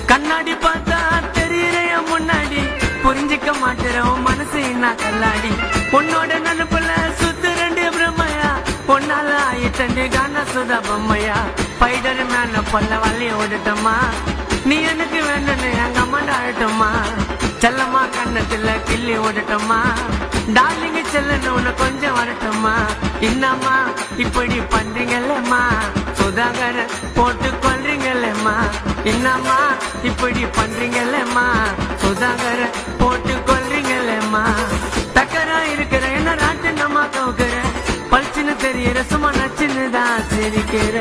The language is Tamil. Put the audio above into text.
கண்ணாடி பார்த்தா தெரியற முன்னாடி புரிஞ்சிக்க மாட்டேறோம் மனசு என்ன கல்லாடி உன்னோட நினைப்புல சுத்து ரெண்டு பிரம்மையா பொன்னால ஆயிட்டே கான சுதா பொம்மையா பைடர் மேல பல்ல வள்ளி ஓடட்டமா நீ எனக்கு வேணும்னு எங்க அம்மாண்ட ஆடட்டமா செல்லம்மா கண்ணத்துல கிள்ளி ஓடட்டமா டார்லிங்க செல்லன்னு உன்னை கொஞ்சம் வரட்டமா என்னம்மா இப்படி பண்றீங்கல்லம்மா சுதாகர போட்டு கொள்றீங்கல்லம்மா என்னம்மா இப்படி பண்றீங்கல்லம்மா சுதாகர போட்டு கொள்றீங்கல்லம்மா தக்கரா இருக்கிற என்ன ராட்டு நம்ம கவுக்கிற பளிச்சுன்னு தெரியற சும்மா நச்சுன்னு தான் சிரிக்கிற